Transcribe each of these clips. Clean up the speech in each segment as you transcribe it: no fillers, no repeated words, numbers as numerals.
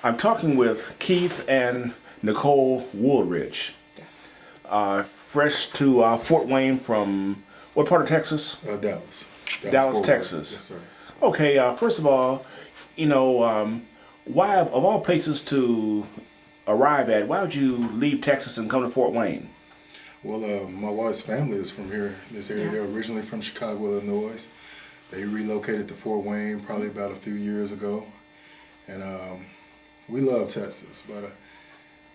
I'm talking with Keith and Nicole Woolridge, fresh to Fort Wayne from what part of Texas? Dallas. Dallas, Fort Worth. Texas. Yes, sir. Okay, first of all, why, of all places to arrive at, why would you leave Texas and come to Fort Wayne? Well, my wife's family is from here, this area. They're originally from Chicago, Illinois. They relocated to Fort Wayne probably about a few years ago. And we love Texas, but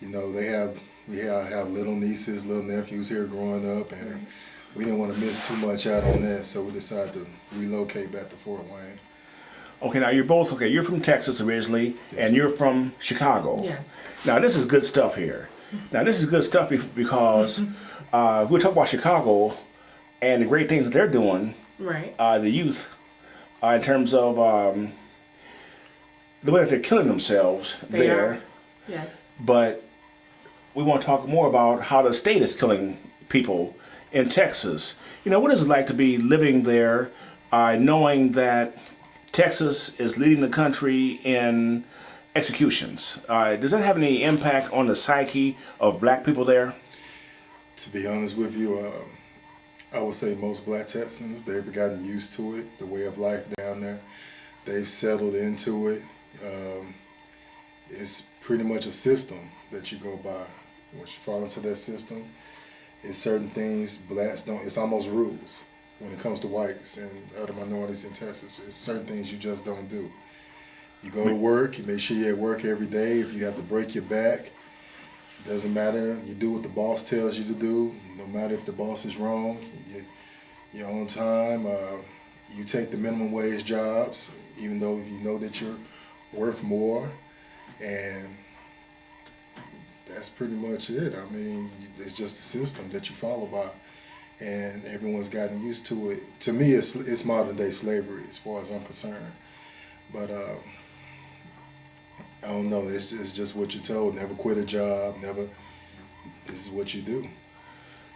we have little nieces, little nephews here growing up, and we didn't want to miss too much out on that, so we decided to relocate back to Fort Wayne. Okay, now you're from Texas originally, Yes, and sir. you're from Chicago. Yes. Now this is good stuff here. Now this is good stuff because we talk about Chicago and the great things that they're doing, Right. the youth, in terms of the way that they're killing themselves They there. are. Yes. But we want to talk more about how the state is killing people in Texas. What is it like to be living there, knowing that Texas is leading the country in executions? Does that have any impact on the psyche of black people there? To be honest with you, I would say most black Texans, they've gotten used to it, the way of life down there. They've settled into it. It's pretty much a system that you go by. Once you fall into that system, it's certain things blacks don't, it's almost rules when it comes to whites and other minorities in Texas. It's certain things you just don't do. You go to work, you make sure you're at work every day. If you have to break your back, doesn't matter. You do what the boss tells you to do. No matter if the boss is wrong, you're on time. You take the minimum wage jobs, even though you know that you're worth more. And that's pretty much it. I mean, it's just a system that you follow by, and everyone's gotten used to it. To me, it's modern day slavery as far as I'm concerned. But I don't know. It's just what you're told. Never quit a job. Never. This is what you do.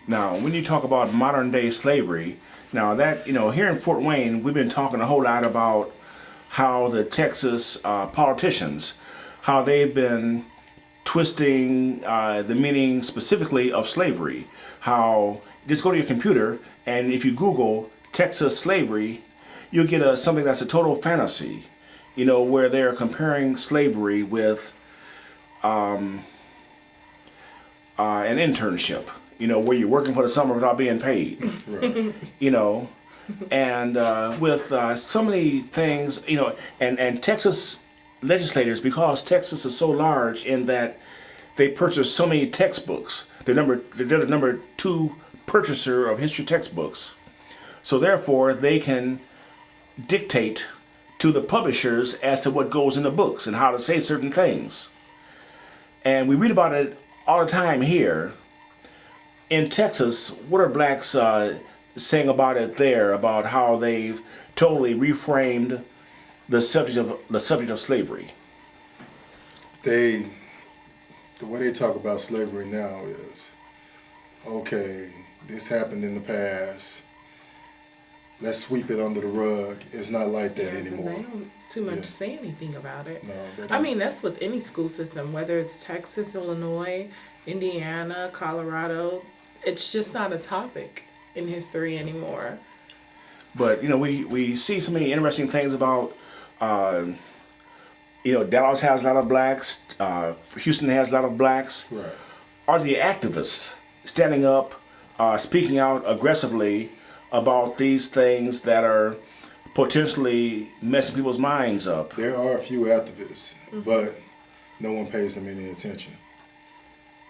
Now, when you talk about modern day slavery, now that, here in Fort Wayne, we've been talking a whole lot about how the Texas politicians, how they've been twisting the meaning specifically of slavery. How, just go to your computer, and if you Google Texas slavery, you'll get something that's a total fantasy, where they're comparing slavery with an internship, where you're working for the summer without being paid, Right. and with so many things, and Texas legislators, because Texas is so large in that they purchase so many textbooks. They're the number 2 purchaser of history textbooks. So therefore, they can dictate to the publishers as to what goes in the books and how to say certain things. And we read about it all the time here. In Texas, what are blacks saying about it there, about how they've totally reframed the subject of slavery? The way they talk about slavery now is, okay, this happened in the past. Let's sweep it under the rug. It's not like that 'Cause anymore. they don't too much say anything about it. No, they I don't. mean, that's with any school system, whether it's Texas, Illinois, Indiana, Colorado. It's just not a topic in history anymore. But we see so many interesting things about Dallas has a lot of blacks, Houston has a lot of blacks. Right. Are the activists standing up, speaking out aggressively about these things that are potentially messing people's minds up? There are a few activists, but no one pays them any attention.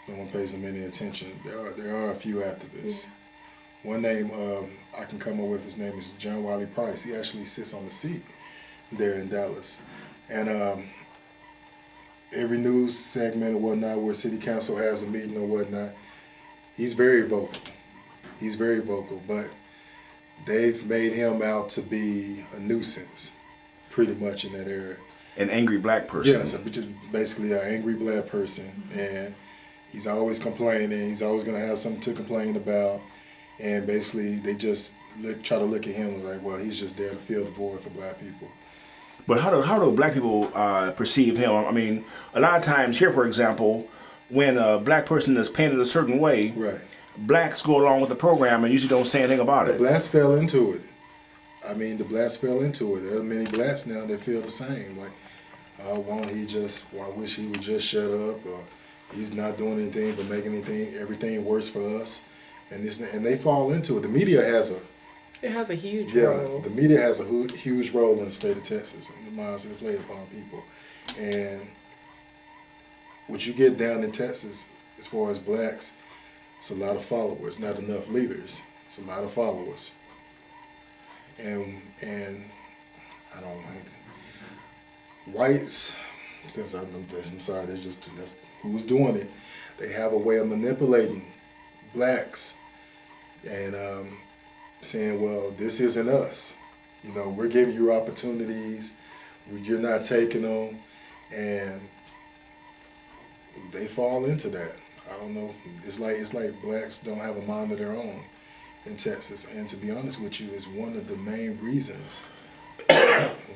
No one pays them any attention. There are a few activists. One name I can come up with, his name is John Wiley Price. He actually sits on the seat there in Dallas. And every news segment or whatnot where city council has a meeting or whatnot, he's very vocal. He's very vocal, but they've made him out to be a nuisance pretty much in that area. An angry black person. Yes, just basically an angry black person. And he's always complaining. He's always going to have something to complain about. And basically, they just try to look at him as like, well, he's just there to fill the void for black people. But how do black people perceive him? I mean, a lot of times here, for example, when a black person is painted a certain way, Right. blacks go along with the program and usually don't say anything about The it. blacks fell into it. I mean, the blacks fell into it. There are many blacks now that feel the same. Like, I wish he would just shut up, or he's not doing anything but making everything worse for us. And they fall into it. The media has a huge role. the media has a huge role in the state of Texas and the minds they play upon people. And what you get down in Texas, as far as blacks, it's a lot of followers, not enough leaders. It's a lot of followers. And I don't like whites, because I'm sorry, that's who's doing it. They have a way of manipulating blacks and saying, well, this isn't us. You know, we're giving you opportunities, you're not taking them, and they fall into that. I don't know. It's like blacks don't have a mind of their own in Texas. And to be honest with you, it's one of the main reasons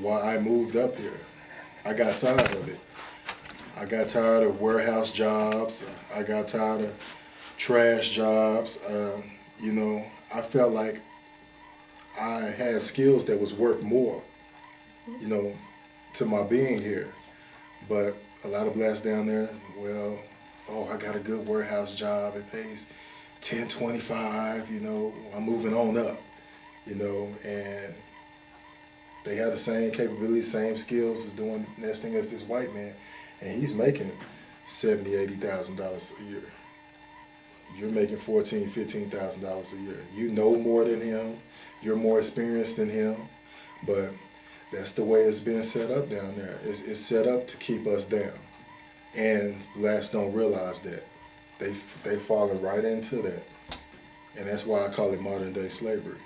why I moved up here. I got tired of it. I got tired of warehouse jobs. I got tired of trash jobs. You know, I felt like I had skills that was worth more, you know, to my being here. But a lot of blacks down there, well, oh, I got a good warehouse job. It pays $10.25, you know, I'm moving on up, you know, and they have the same capabilities, same skills as doing the next thing as this white man, and he's making $70,000, $80,000 a year. You're making $14,000, $15,000 a year. You know more than him. You're more experienced than him, but that's the way it's been set up down there. It's set up to keep us down, and blacks don't realize that. They falling right into that, and that's why I call it modern day slavery.